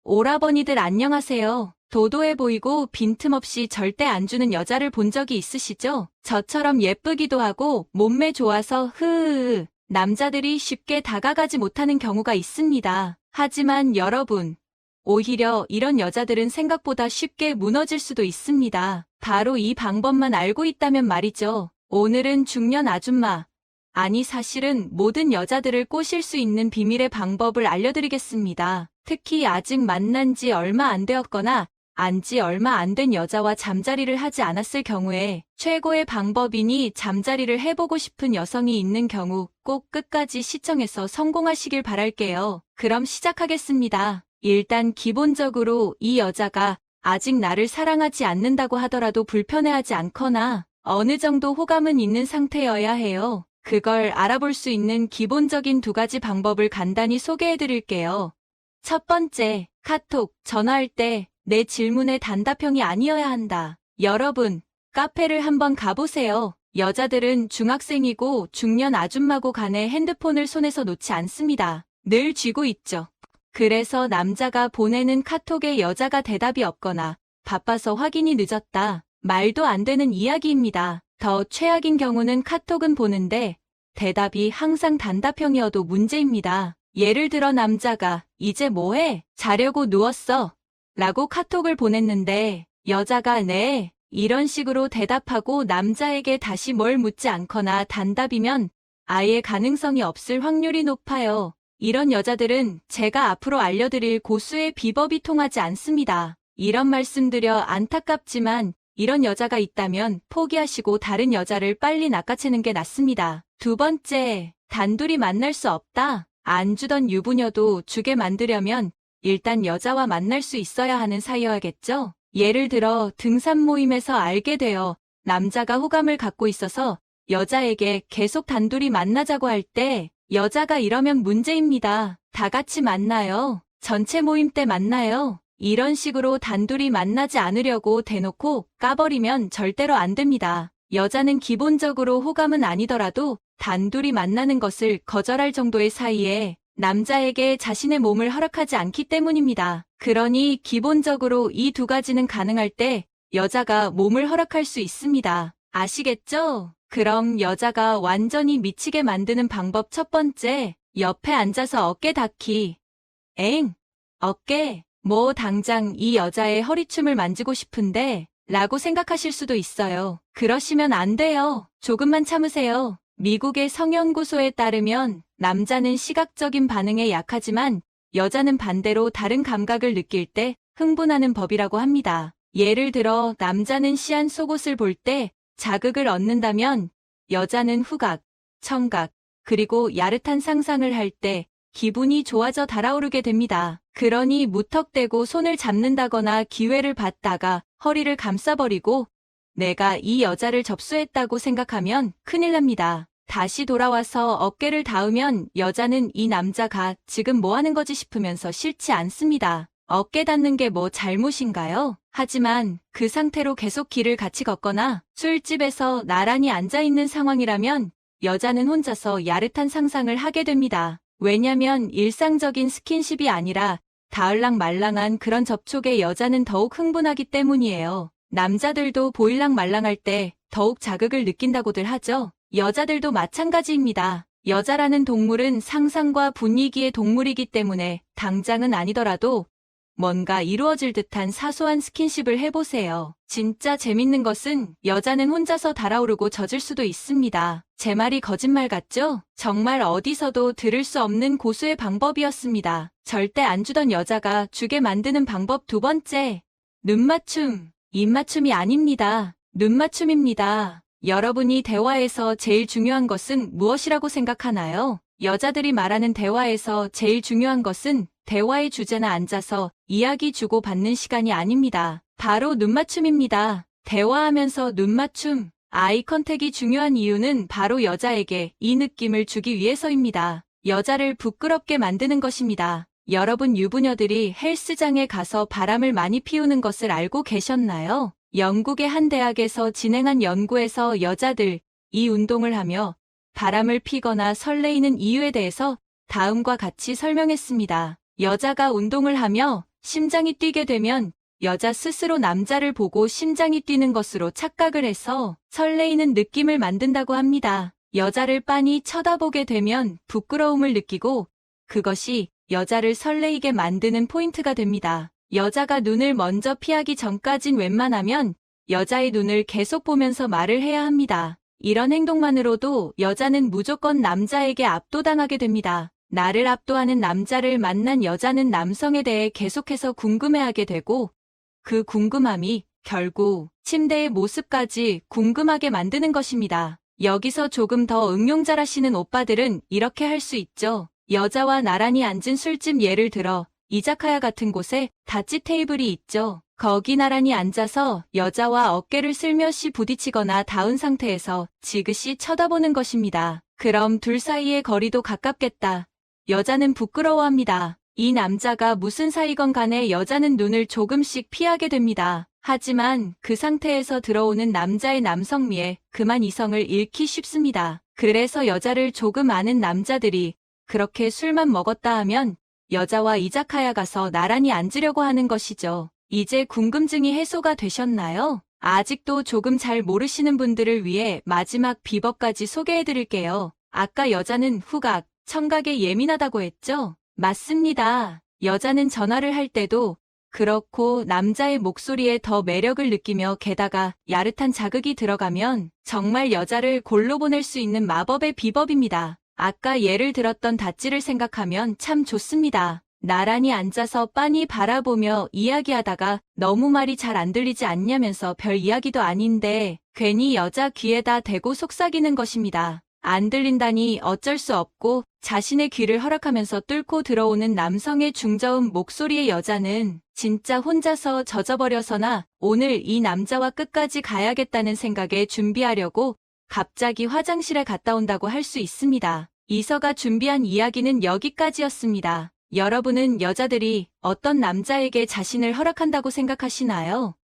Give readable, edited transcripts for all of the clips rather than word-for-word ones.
오라버니들 안녕하세요. 도도해 보이고 빈틈없이 절대 안 주는 여자를 본 적이 있으시죠? 저처럼 예쁘기도 하고 몸매 좋아서 남자들이 쉽게 다가가지 못하는 경우가 있습니다. 하지만 여러분, 오히려 이런 여자들은 생각보다 쉽게 무너질 수도 있습니다. 바로 이 방법만 알고 있다면 말이죠. 오늘은 중년 아줌마, 아니 사실은 모든 여자들을 꼬실 수 있는 비밀의 방법을 알려드리겠습니다. 특히 아직 만난 지 얼마 안 되었거나 안지 얼마 안 된 여자와 잠자리를 하지 않았을 경우에 최고의 방법이니 잠자리를 해보고 싶은 여성이 있는 경우 꼭 끝까지 시청해서 성공하시길 바랄게요. 그럼 시작하겠습니다. 일단 기본적으로 이 여자가 아직 나를 사랑하지 않는다고 하더라도 불편해하지 않거나 어느 정도 호감은 있는 상태여야 해요. 그걸 알아볼 수 있는 기본적인 2가지 방법을 간단히 소개해 드릴게요. 첫 번째, 카톡, 전화할 때 내 질문에 단답형이 아니어야 한다. 여러분, 카페를 한번 가보세요. 여자들은 중학생이고 중년 아줌마고 간에 핸드폰을 손에서 놓지 않습니다. 늘 쥐고 있죠. 그래서 남자가 보내는 카톡에 여자가 대답이 없거나 바빠서 확인이 늦었다. 말도 안 되는 이야기입니다. 더 최악인 경우는 카톡은 보는데 대답이 항상 단답형이어도 문제입니다. 예를 들어 남자가 이제 뭐해? 자려고 누웠어? 라고 카톡을 보냈는데 여자가 네, 이런 식으로 대답하고 남자에게 다시 뭘 묻지 않거나 단답이면 아예 가능성이 없을 확률이 높아요. 이런 여자들은 제가 앞으로 알려드릴 고수의 비법이 통하지 않습니다. 이런 말씀드려 안타깝지만 이런 여자가 있다면 포기하시고 다른 여자를 빨리 낚아채는 게 낫습니다. 2번째, 단둘이 만날 수 없다. 안 주던 유부녀도 주게 만들려면 일단 여자와 만날 수 있어야 하는 사이여야겠죠? 예를 들어 등산 모임에서 알게 되어 남자가 호감을 갖고 있어서 여자에게 계속 단둘이 만나자고 할 때 여자가 이러면 문제입니다. 다 같이 만나요. 전체 모임 때 만나요. 이런 식으로 단둘이 만나지 않으려고 대놓고 까버리면 절대로 안 됩니다. 여자는 기본적으로 호감은 아니더라도 단둘이 만나는 것을 거절할 정도의 사이에 남자에게 자신의 몸을 허락하지 않기 때문입니다. 그러니 기본적으로 이 2가지는 가능할 때 여자가 몸을 허락할 수 있습니다. 아시겠죠? 그럼 여자가 완전히 미치게 만드는 방법 첫 번째, 옆에 앉아서 어깨 닿기. 어깨? 뭐 당장 이 여자의 허리춤을 만지고 싶은데 라고 생각하실 수도 있어요. 그러시면 안 돼요. 조금만 참으세요. 미국의 성연구소에 따르면 남자는 시각적인 반응에 약하지만 여자는 반대로 다른 감각을 느낄 때 흥분하는 법이라고 합니다. 예를 들어 남자는 시안 속옷을 볼 때 자극을 얻는다면 여자는 후각, 청각, 그리고 야릇한 상상을 할 때 기분이 좋아져 달아오르게 됩니다. 그러니 무턱대고 손을 잡는다거나 기회를 받다가 허리를 감싸버리고 내가 이 여자를 접수했다고 생각하면 큰일 납니다. 다시 돌아와서 어깨를 닿으면 여자는 이 남자가 지금 뭐 하는 거지 싶으면서 싫지 않습니다. 어깨 닿는 게 뭐 잘못인가요? 하지만 그 상태로 계속 길을 같이 걷거나 술집에서 나란히 앉아있는 상황이라면 여자는 혼자서 야릇한 상상을 하게 됩니다. 왜냐면 일상적인 스킨십이 아니라 닿을랑 말랑한 그런 접촉에 여자는 더욱 흥분하기 때문이에요. 남자들도 보일랑 말랑할 때 더욱 자극을 느낀다고들 하죠. 여자들도 마찬가지입니다. 여자라는 동물은 상상과 분위기의 동물이기 때문에 당장은 아니더라도 뭔가 이루어질 듯한 사소한 스킨십을 해보세요. 진짜 재밌는 것은 여자는 혼자서 달아오르고 젖을 수도 있습니다. 제 말이 거짓말 같죠? 정말 어디서도 들을 수 없는 고수의 방법이었습니다. 절대 안 주던 여자가 주게 만드는 방법 2번째, 눈맞춤. 입맞춤이 아닙니다. 눈맞춤입니다. 여러분이 대화에서 제일 중요한 것은 무엇이라고 생각하나요? 여자들이 말하는 대화에서 제일 중요한 것은 대화의 주제나 앉아서 이야기 주고받는 시간이 아닙니다. 바로 눈맞춤입니다. 대화하면서 눈맞춤, 아이 컨택이 중요한 이유는 바로 여자에게 이 느낌을 주기 위해서입니다. 여자를 부끄럽게 만드는 것입니다. 여러분 유부녀들이 헬스장에 가서 바람을 많이 피우는 것을 알고 계셨나요? 영국의 한 대학에서 진행한 연구에서 여자들 이 운동을 하며 바람을 피거나 설레이는 이유에 대해서 다음과 같이 설명했습니다. 여자가 운동을 하며 심장이 뛰게 되면 여자 스스로 남자를 보고 심장이 뛰는 것으로 착각을 해서 설레이는 느낌을 만든다고 합니다. 여자를 빤히 쳐다보게 되면 부끄러움을 느끼고 그것이 여자를 설레이게 만드는 포인트가 됩니다. 여자가 눈을 먼저 피하기 전까진 웬만하면 여자의 눈을 계속 보면서 말을 해야 합니다. 이런 행동만으로도 여자는 무조건 남자에게 압도당하게 됩니다. 나를 압도하는 남자를 만난 여자는 남성에 대해 계속해서 궁금해하게 되고 그 궁금함이 결국 침대의 모습까지 궁금하게 만드는 것입니다. 여기서 조금 더 응용 잘하시는 오빠들은 이렇게 할 수 있죠. 여자와 나란히 앉은 술집 예를 들어 이자카야 같은 곳에 다치 테이블이 있죠. 거기 나란히 앉아서 여자와 어깨를 슬며시 부딪히거나 닿은 상태에서 지그시 쳐다보는 것입니다. 그럼 둘 사이의 거리도 가깝겠다. 여자는 부끄러워합니다. 이 남자가 무슨 사이건 간에 여자는 눈을 조금씩 피하게 됩니다. 하지만 그 상태에서 들어오는 남자의 남성미에 그만 이성을 잃기 쉽습니다. 그래서 여자를 조금 아는 남자들이 그렇게 술만 먹었다 하면 여자와 이자카야 가서 나란히 앉으려고 하는 것이죠. 이제 궁금증이 해소가 되셨나요? 아직도 조금 잘 모르시는 분들을 위해 마지막 비법까지 소개해드릴게요. 아까 여자는 후각, 청각에 예민하다고 했죠? 맞습니다. 여자는 전화를 할 때도 그렇고 남자의 목소리에 더 매력을 느끼며 게다가 야릇한 자극이 들어가면 정말 여자를 골로 보낼 수 있는 마법의 비법입니다. 아까 예를 들었던 다찌를 생각하면 참 좋습니다. 나란히 앉아서 빤히 바라보며 이야기하다가 너무 말이 잘 안 들리지 않냐면서 별 이야기도 아닌데 괜히 여자 귀에다 대고 속삭이는 것입니다. 안 들린다니 어쩔 수 없고 자신의 귀를 허락하면서 뚫고 들어오는 남성의 중저음 목소리의 여자는 진짜 혼자서 젖어버려서나 오늘 이 남자와 끝까지 가야겠다는 생각에 준비하려고 갑자기 화장실에 갔다 온다고 할 수 있습니다. 이서가 준비한 이야기는 여기까지였습니다. 여러분은 여자들이 어떤 남자에게 자신을 허락한다고 생각하시나요?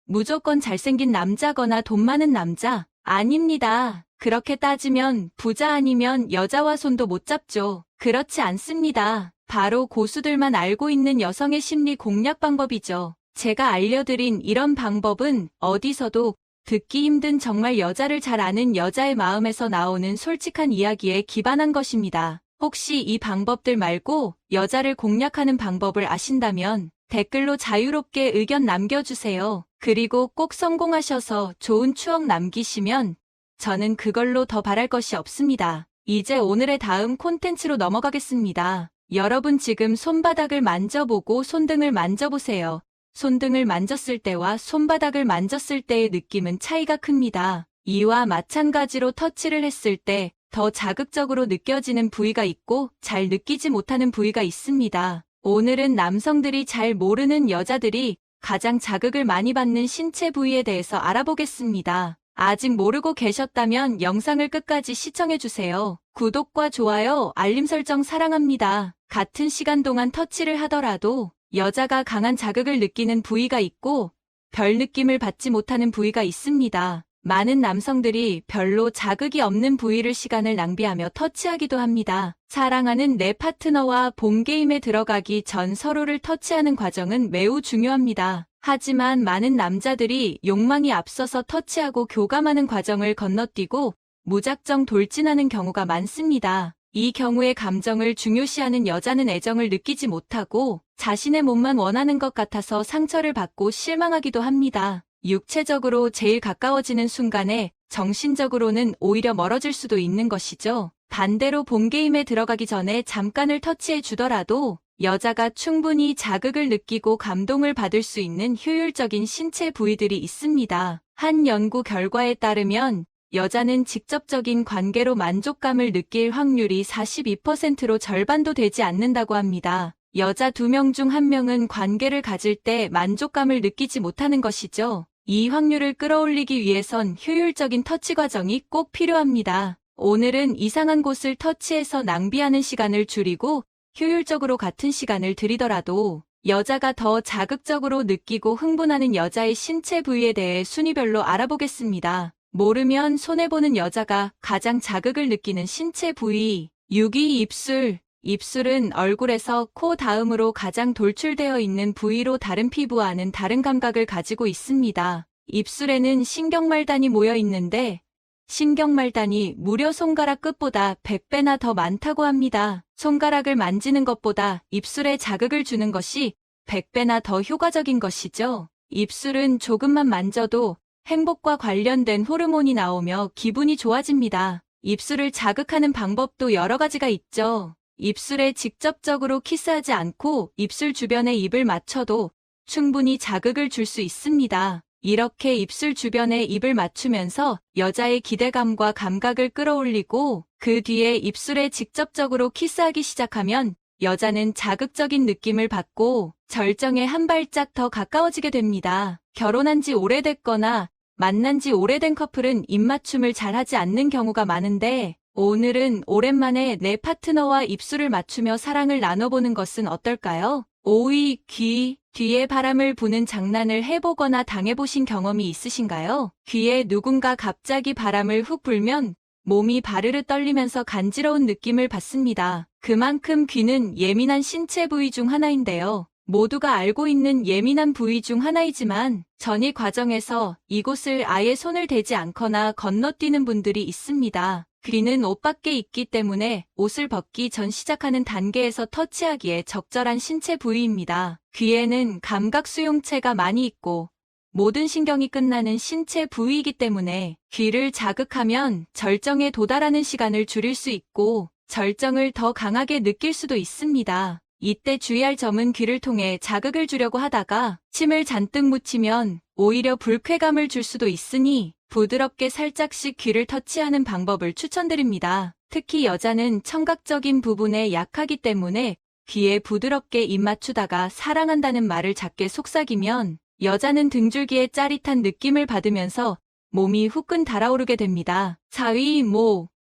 무조건 잘생긴 남자거나 돈 많은 남자? 아닙니다. 그렇게 따지면 부자 아니면 여자와 손도 못 잡죠. 그렇지 않습니다. 바로 고수들만 알고 있는 여성의 심리 공략 방법이죠. 제가 알려드린 이런 방법은 어디서도 듣기 힘든 정말 여자를 잘 아는 여자의 마음에서 나오는 솔직한 이야기에 기반한 것입니다. 혹시 이 방법들 말고 여자를 공략하는 방법을 아신다면 댓글로 자유롭게 의견 남겨주세요. 그리고 꼭 성공하셔서 좋은 추억 남기시면 저는 그걸로 더 바랄 것이 없습니다. 이제 오늘의 다음 콘텐츠로 넘어가겠습니다. 여러분 지금 손바닥을 만져보고 손등을 만져보세요. 손등을 만졌을 때와 손바닥을 만졌을 때의 느낌은 차이가 큽니다. 이와 마찬가지로 터치를 했을 때 더 자극적으로 느껴지는 부위가 있고 잘 느끼지 못하는 부위가 있습니다. 오늘은 남성들이 잘 모르는 여자들이 가장 자극을 많이 받는 신체 부위에 대해서 알아보겠습니다. 아직 모르고 계셨다면 영상을 끝까지 시청해주세요. 구독과 좋아요, 알림 설정 사랑합니다. 같은 시간 동안 터치를 하더라도 여자가 강한 자극을 느끼는 부위가 있고 별 느낌을 받지 못하는 부위가 있습니다. 많은 남성들이 별로 자극이 없는 부위를 시간을 낭비하며 터치하기도 합니다. 사랑하는 내 파트너와 본 게임에 들어가기 전 서로를 터치하는 과정은 매우 중요합니다. 하지만 많은 남자들이 욕망이 앞서서 터치하고 교감하는 과정을 건너뛰고 무작정 돌진하는 경우가 많습니다. 이 경우에 감정을 중요시하는 여자는 애정을 느끼지 못하고 자신의 몸만 원하는 것 같아서 상처를 받고 실망하기도 합니다. 육체적으로 제일 가까워지는 순간에 정신적으로는 오히려 멀어질 수도 있는 것이죠. 반대로 본게임에 들어가기 전에 잠깐을 터치해 주더라도 여자가 충분히 자극을 느끼고 감동을 받을 수 있는 효율적인 신체 부위들이 있습니다. 한 연구 결과에 따르면 여자는 직접적인 관계로 만족감을 느낄 확률이 42%로 절반도 되지 않는다고 합니다. 여자 2명 중 1명은 관계를 가질 때 만족감을 느끼지 못하는 것이죠. 이 확률을 끌어올리기 위해선 효율적인 터치 과정이 꼭 필요합니다. 오늘은 이상한 곳을 터치해서 낭비하는 시간을 줄이고 효율적으로 같은 시간을 들이더라도 여자가 더 자극적으로 느끼고 흥분하는 여자의 신체 부위에 대해 순위별로 알아보겠습니다. 모르면 손해보는 여자가 가장 자극을 느끼는 신체 부위 6위 입술. 입술은 얼굴에서 코 다음으로 가장 돌출되어 있는 부위로 다른 피부와는 다른 감각을 가지고 있습니다. 입술에는 신경말단이 모여 있는데 신경말단이 무려 손가락 끝보다 100배나 더 많다고 합니다. 손가락을 만지는 것보다 입술에 자극을 주는 것이 100배나 더 효과적인 것이죠. 입술은 조금만 만져도 행복과 관련된 호르몬이 나오며 기분이 좋아집니다. 입술을 자극하는 방법도 여러 가지가 있죠. 입술에 직접적으로 키스하지 않고 입술 주변에 입을 맞춰도 충분히 자극을 줄 수 있습니다. 이렇게 입술 주변에 입을 맞추면서 여자의 기대감과 감각을 끌어올리고 그 뒤에 입술에 직접적으로 키스하기 시작하면 여자는 자극적인 느낌을 받고 절정에 한 발짝 더 가까워지게 됩니다. 결혼한 지 오래됐거나 만난 지 오래된 커플은 입맞춤을 잘하지 않는 경우가 많은데 오늘은 오랜만에 내 파트너와 입술을 맞추며 사랑을 나눠보는 것은 어떨까요? 5위, 귀 뒤에 바람을 부는 장난을 해보거나 당해보신 경험이 있으신가요? 귀에 누군가 갑자기 바람을 훅 불면 몸이 바르르 떨리면서 간지러운 느낌을 받습니다. 그만큼 귀는 예민한 신체 부위 중 하나인데요. 모두가 알고 있는 예민한 부위 중 하나이지만 전이 과정에서 이곳을 아예 손을 대지 않거나 건너뛰는 분들이 있습니다. 귀는 옷 밖에 있기 때문에 옷을 벗기 전 시작하는 단계에서 터치하기에 적절한 신체 부위입니다. 귀에는 감각 수용체가 많이 있고 모든 신경이 끝나는 신체 부위이기 때문에 귀를 자극하면 절정에 도달하는 시간을 줄일 수 있고 절정을 더 강하게 느낄 수도 있습니다. 이때 주의할 점은 귀를 통해 자극을 주려고 하다가 침을 잔뜩 묻히면 오히려 불쾌감을 줄 수도 있으니 부드럽게 살짝씩 귀를 터치하는 방법을 추천드립니다. 특히 여자는 청각적인 부분에 약하기 때문에 귀에 부드럽게 입 맞추다가 사랑한다는 말을 작게 속삭이면 여자는 등줄기에 짜릿한 느낌을 받으면서 몸이 후끈 달아오르게 됩니다. 4위,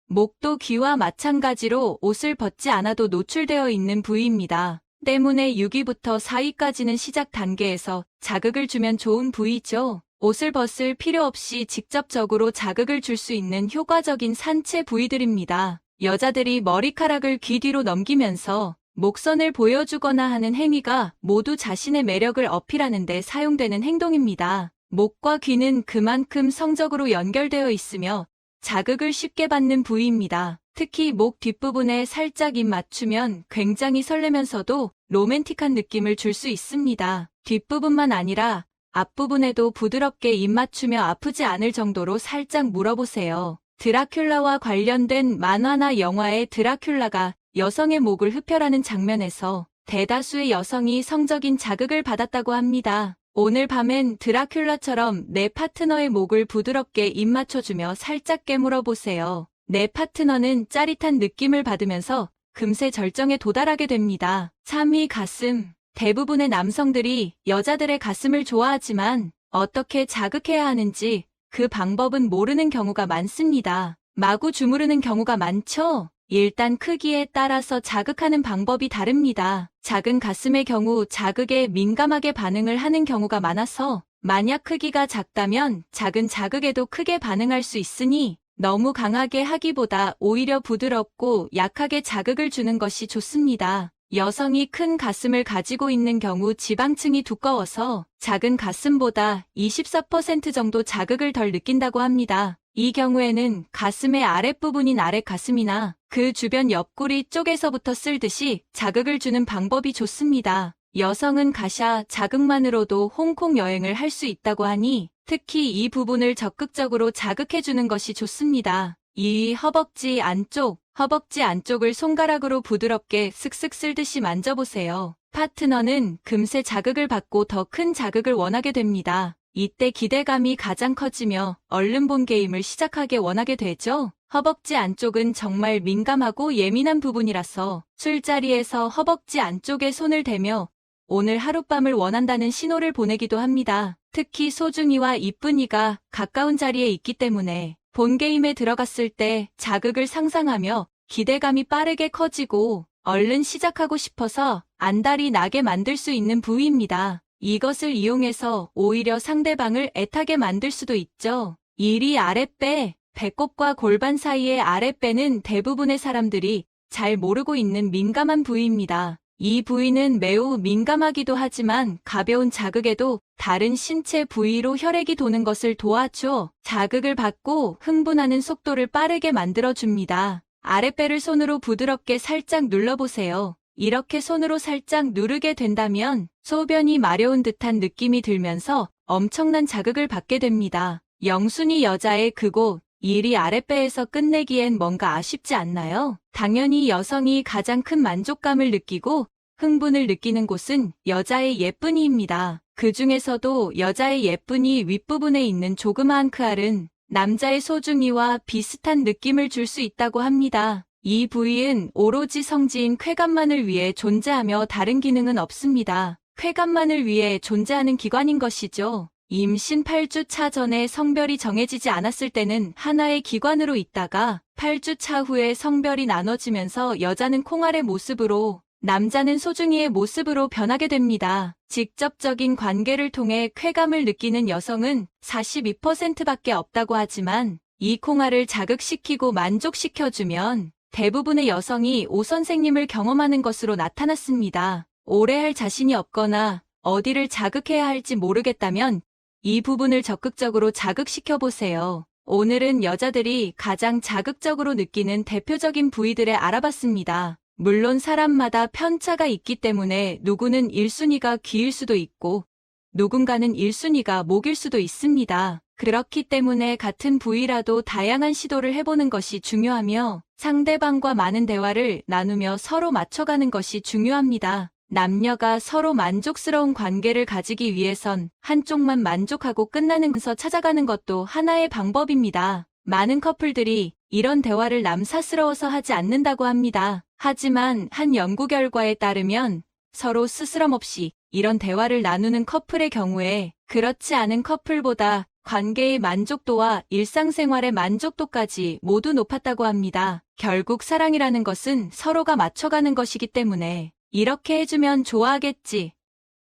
목도 귀와 마찬가지로 옷을 벗지 않아도 노출되어 있는 부위입니다. 때문에 6위부터 4위까지는 시작 단계에서 자극을 주면 좋은 부위죠. 옷을 벗을 필요 없이 직접적으로 자극을 줄 수 있는 효과적인 산체 부위들입니다. 여자들이 머리카락을 귀 뒤로 넘기면서 목선을 보여주거나 하는 행위가 모두 자신의 매력을 어필하는 데 사용되는 행동입니다. 목과 귀는 그만큼 성적으로 연결되어 있으며 자극을 쉽게 받는 부위입니다. 특히 목 뒷부분에 살짝 입 맞추면 굉장히 설레면서도 로맨틱한 느낌을 줄 수 있습니다. 뒷부분만 아니라 앞부분에도 부드럽게 입 맞추며 아프지 않을 정도로 살짝 물어보세요. 드라큘라와 관련된 만화나 영화의 드라큘라가 여성의 목을 흡혈하는 장면에서 대다수의 여성이 성적인 자극을 받았다고 합니다. 오늘 밤엔 드라큘라처럼 내 파트너의 목을 부드럽게 입 맞춰주며 살짝 깨물어 보세요. 내 파트너는 짜릿한 느낌을 받으면서 금세 절정에 도달하게 됩니다. 3위, 가슴. 대부분의 남성들이 여자들의 가슴을 좋아하지만 어떻게 자극해야 하는지 그 방법은 모르는 경우가 많습니다. 마구 주무르는 경우가 많죠? 일단 크기에 따라서 자극하는 방법이 다릅니다. 작은 가슴의 경우 자극에 민감하게 반응을 하는 경우가 많아서 만약 크기가 작다면 작은 자극에도 크게 반응할 수 있으니 너무 강하게 하기보다 오히려 부드럽고 약하게 자극을 주는 것이 좋습니다. 여성이 큰 가슴을 가지고 있는 경우 지방층이 두꺼워서 작은 가슴보다 24% 정도 자극을 덜 느낀다고 합니다. 이 경우에는 가슴의 아랫부분인 아랫가슴이나 그 주변 옆구리 쪽에서부터 쓸듯이 자극을 주는 방법이 좋습니다. 여성은 가샤 자극만으로도 홍콩 여행을 할 수 있다고 하니 특히 이 부분을 적극적으로 자극해주는 것이 좋습니다. 2위, 허벅지 안쪽. 허벅지 안쪽을 손가락으로 부드럽게 슥슥 쓸듯이 만져보세요. 파트너는 금세 자극을 받고 더 큰 자극을 원하게 됩니다. 이때 기대감이 가장 커지며 얼른 본 게임을 시작하게 원하게 되죠. 허벅지 안쪽은 정말 민감하고 예민한 부분이라서 술자리에서 허벅지 안쪽에 손을 대며 오늘 하룻밤을 원한다는 신호를 보내기도 합니다. 특히 소중이와 이쁜이가 가까운 자리에 있기 때문에 본 게임에 들어갔을 때 자극을 상상하며 기대감이 빠르게 커지고 얼른 시작하고 싶어서 안달이 나게 만들 수 있는 부위입니다. 이것을 이용해서 오히려 상대방을 애타게 만들 수도 있죠. 1위, 아랫배. 배꼽과 골반 사이의 아랫배는 대부분의 사람들이 잘 모르고 있는 민감한 부위입니다. 이 부위는 매우 민감하기도 하지만 가벼운 자극에도 다른 신체 부위로 혈액이 도는 것을 도와줘 자극을 받고 흥분하는 속도를 빠르게 만들어줍니다. 아랫배를 손으로 부드럽게 살짝 눌러보세요. 이렇게 손으로 살짝 누르게 된다면 소변이 마려운 듯한 느낌이 들면서 엄청난 자극을 받게 됩니다. 영순이 여자의 그곳, 일이 아랫배에서 끝내기엔 뭔가 아쉽지 않나요? 당연히 여성이 가장 큰 만족감을 느끼고 흥분을 느끼는 곳은 여자의 예쁜이입니다. 그 중에서도 여자의 예쁜이 윗부분에 있는 조그마한 크알은 남자의 소중이와 비슷한 느낌을 줄 수 있다고 합니다. 이 부위는 오로지 성지인 쾌감만을 위해 존재하며 다른 기능은 없습니다. 쾌감만을 위해 존재하는 기관인 것이죠. 임신 8주차 전에 성별이 정해지지 않았을 때는 하나의 기관으로 있다가 8주차 후에 성별이 나눠지면서 여자는 콩알의 모습으로 남자는 소중이의 모습으로 변하게 됩니다. 직접적인 관계를 통해 쾌감을 느끼는 여성은 42%밖에 없다고 하지만 이 콩알을 자극시키고 만족시켜주면 대부분의 여성이 오 선생님을 경험하는 것으로 나타났습니다. 오래 할 자신이 없거나 어디를 자극해야 할지 모르겠다면 이 부분을 적극적으로 자극시켜보세요. 오늘은 여자들이 가장 자극적으로 느끼는 대표적인 부위들을 알아봤습니다. 물론 사람마다 편차가 있기 때문에 누구는 1순위가 귀일 수도 있고 누군가는 1순위가 목일 수도 있습니다. 그렇기 때문에 같은 부위라도 다양한 시도를 해보는 것이 중요하며 상대방과 많은 대화를 나누며 서로 맞춰가는 것이 중요합니다. 남녀가 서로 만족스러운 관계를 가지기 위해선 한쪽만 만족하고 끝나는 것을 찾아가는 것도 하나의 방법입니다. 많은 커플들이 이런 대화를 남사스러워서 하지 않는다고 합니다. 하지만 한 연구 결과에 따르면 서로 스스럼 없이 이런 대화를 나누는 커플의 경우에 그렇지 않은 커플보다 관계의 만족도와 일상생활의 만족도까지 모두 높았다고 합니다. 결국 사랑이라는 것은 서로가 맞춰가는 것이기 때문에 이렇게 해주면 좋아하겠지.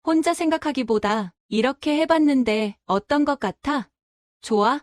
혼자 생각하기보다 이렇게 해봤는데 어떤 것 같아? 좋아?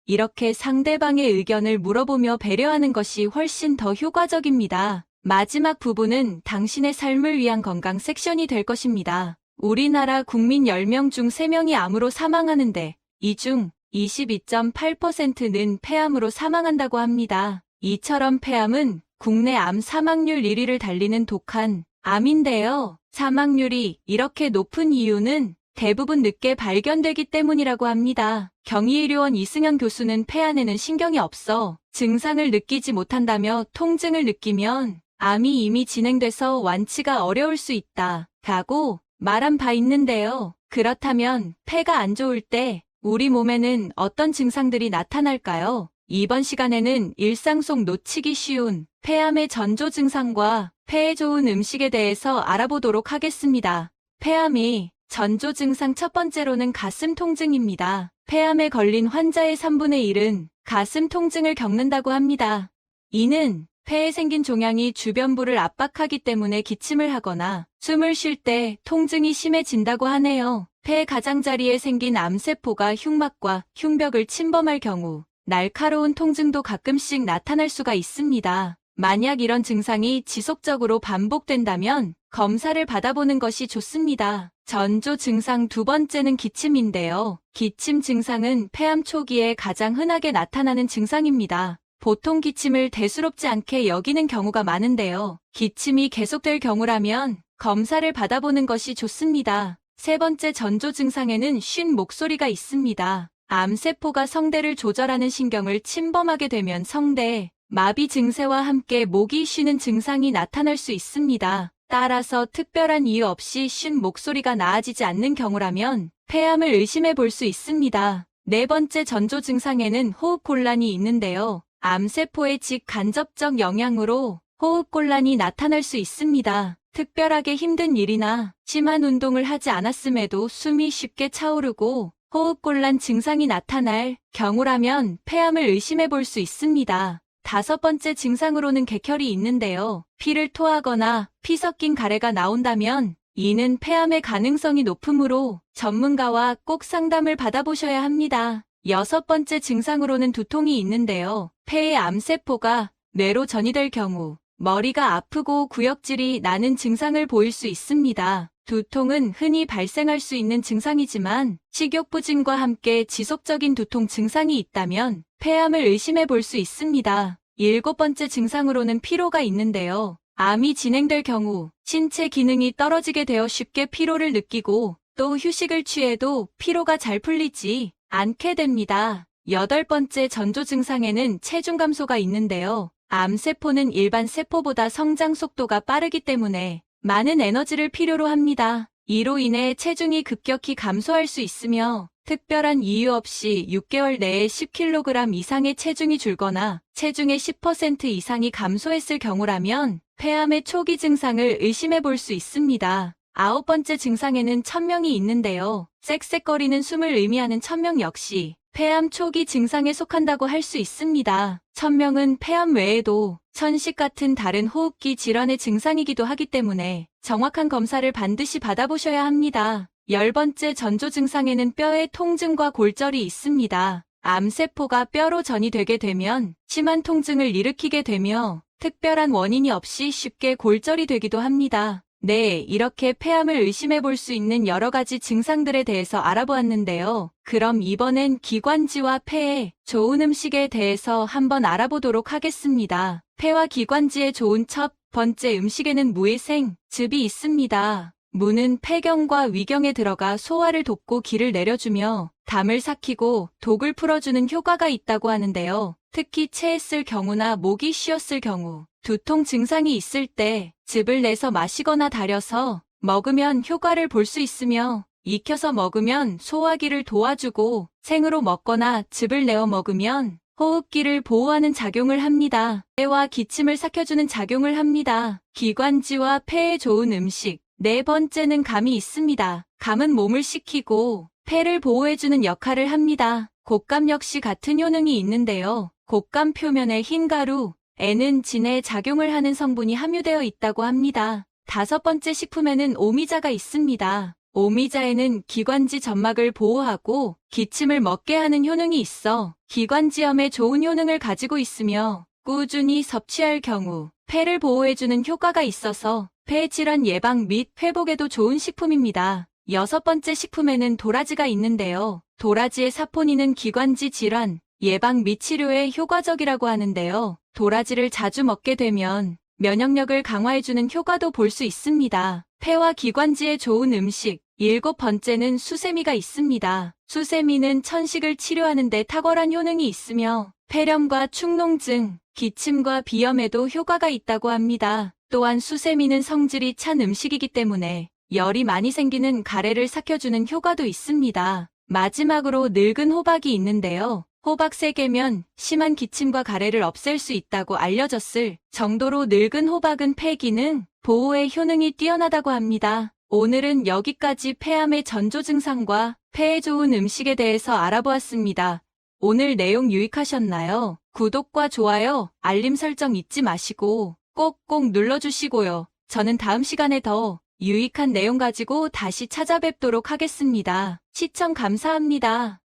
이렇게 상대방의 의견을 물어보며 배려하는 것이 훨씬 더 효과적입니다. 마지막 부분은 당신의 삶을 위한 건강 섹션이 될 것입니다. 우리나라 국민 10명 중 3명이 암으로 사망하는데 이 중 22.8%는 폐암으로 사망한다고 합니다. 이처럼 폐암은 국내 암 사망률 1위를 달리는 독한 암인데요. 사망률이 이렇게 높은 이유는 대부분 늦게 발견되기 때문이라고 합니다. 경희의료원 이승현 교수는 폐암에는 신경이 없어 증상을 느끼지 못한다며 통증을 느끼면 암이 이미 진행돼서 완치가 어려울 수 있다 라고 말한 바 있는데요. 그렇다면 폐가 안 좋을 때 우리 몸에는 어떤 증상들이 나타날까요? 이번 시간에는 일상 속 놓치기 쉬운 폐암의 전조 증상과 폐에 좋은 음식에 대해서 알아보도록 하겠습니다. 폐암의 전조 증상 첫 번째로는 가슴 통증입니다. 폐암에 걸린 환자의 3분의 1은 가슴 통증을 겪는다고 합니다. 이는 폐에 생긴 종양이 주변부를 압박하기 때문에 기침을 하거나 숨을 쉴 때 통증이 심해진다고 하네요. 폐 가장자리에 생긴 암세포가 흉막과 흉벽을 침범할 경우 날카로운 통증도 가끔씩 나타날 수가 있습니다. 만약 이런 증상이 지속적으로 반복된다면 검사를 받아보는 것이 좋습니다. 전조 증상 두 번째는 기침인데요. 기침 증상은 폐암 초기에 가장 흔하게 나타나는 증상입니다. 보통 기침을 대수롭지 않게 여기는 경우가 많은데요. 기침이 계속될 경우라면 검사를 받아보는 것이 좋습니다. 세 번째 전조 증상에는 쉰 목소리가 있습니다. 암세포가 성대를 조절하는 신경을 침범하게 되면 성대 마비 증세와 함께 목이 쉬는 증상이 나타날 수 있습니다. 따라서 특별한 이유 없이 쉰 목소리가 나아지지 않는 경우라면 폐암을 의심해 볼 수 있습니다. 네 번째 전조 증상에는 호흡곤란이 있는데요. 암세포의 직간접적 영향으로 호흡곤란이 나타날 수 있습니다. 특별하게 힘든 일이나 심한 운동을 하지 않았음에도 숨이 쉽게 차오르고 호흡곤란 증상이 나타날 경우라면 폐암을 의심해 볼 수 있습니다. 다섯 번째 증상으로는 객혈이 있는데요. 피를 토하거나 피 섞인 가래가 나온다면 이는 폐암의 가능성이 높으므로 전문가와 꼭 상담을 받아보셔야 합니다. 여섯 번째 증상으로는 두통이 있는데요. 폐의 암세포가 뇌로 전이될 경우 머리가 아프고 구역질이 나는 증상을 보일 수 있습니다. 두통은 흔히 발생할 수 있는 증상이지만 식욕부진과 함께 지속적인 두통 증상이 있다면 폐암을 의심해 볼 수 있습니다. 7번째 증상으로는 피로가 있는데요. 암이 진행될 경우 신체 기능이 떨어지게 되어 쉽게 피로를 느끼고 또 휴식을 취해도 피로가 잘 풀리지 않게 됩니다. 8번째 전조 증상에는 체중 감소가 있는데요. 암세포는 일반 세포보다 성장 속도가 빠르기 때문에 많은 에너지를 필요로 합니다. 이로 인해 체중이 급격히 감소할 수 있으며 특별한 이유 없이 6개월 내에 10kg 이상의 체중이 줄거나 체중의 10% 이상이 감소했을 경우라면 폐암의 초기 증상을 의심해 볼 수 있습니다. 9번째 증상에는 천명이 있는데요. 쌕쌕거리는 숨을 의미하는 천명 역시 폐암 초기 증상에 속한다고 할 수 있습니다. 천명은 폐암 외에도 천식 같은 다른 호흡기 질환의 증상이기도 하기 때문에 정확한 검사를 반드시 받아보셔야 합니다. 10번째 전조 증상에는 뼈의 통증과 골절이 있습니다. 암세포가 뼈로 전이되게 되면 심한 통증을 일으키게 되며 특별한 원인이 없이 쉽게 골절이 되기도 합니다. 네, 이렇게 폐암을 의심해 볼 수 있는 여러 가지 증상들에 대해서 알아보았는데요. 그럼 이번엔 기관지와 폐에 좋은 음식에 대해서 한번 알아보도록 하겠습니다. 폐와 기관지에 좋은 첫 번째 음식에는 무의생, 즙이 있습니다. 무는 폐경과 위경에 들어가 소화를 돕고 기를 내려주며 담을 삭히고 독을 풀어주는 효과가 있다고 하는데요. 특히 체했을 경우나 목이 쉬었을 경우, 두통 증상이 있을 때 즙을 내서 마시거나 달여서 먹으면 효과를 볼 수 있으며 익혀서 먹으면 소화기를 도와주고 생으로 먹거나 즙을 내어 먹으면 호흡기를 보호하는 작용을 합니다. 폐와 기침을 삭혀주는 작용을 합니다. 기관지와 폐에 좋은 음식. 4번째는 감이 있습니다. 감은 몸을 식히고 폐를 보호해주는 역할을 합니다. 곶감 역시 같은 효능이 있는데요. 곶감 표면에 흰 가루, 에는 진에 작용을 하는 성분이 함유되어 있다고 합니다. 5번째 식품에는 오미자가 있습니다. 오미자에는 기관지 점막을 보호하고 기침을 멎게 하는 효능이 있어 기관지염에 좋은 효능을 가지고 있으며 꾸준히 섭취할 경우 폐를 보호해주는 효과가 있어서 폐질환 예방 및 회복에도 좋은 식품입니다. 6번째 식품에는 도라지가 있는데요. 도라지의 사포닌은 기관지 질환 예방 및 치료에 효과적이라고 하는데요. 도라지를 자주 먹게 되면 면역력을 강화해주는 효과도 볼 수 있습니다. 폐와 기관지에 좋은 음식. 7번째는 수세미가 있습니다. 수세미는 천식을 치료하는 데 탁월한 효능이 있으며 폐렴과 축농증, 기침과 비염에도 효과가 있다고 합니다. 또한 수세미는 성질이 찬 음식이기 때문에 열이 많이 생기는 가래를 삭혀주는 효과도 있습니다. 마지막으로 늙은 호박이 있는데요. 호박 3개면 심한 기침과 가래를 없앨 수 있다고 알려졌을 정도로 늙은 호박은 폐 기능, 보호의 효능이 뛰어나다고 합니다. 오늘은 여기까지 폐암의 전조 증상과 폐에 좋은 음식에 대해서 알아보았습니다. 오늘 내용 유익하셨나요? 구독과 좋아요, 알림 설정 잊지 마시고 꼭꼭 눌러주시고요. 저는 다음 시간에 더 유익한 내용 가지고 다시 찾아뵙도록 하겠습니다. 시청 감사합니다.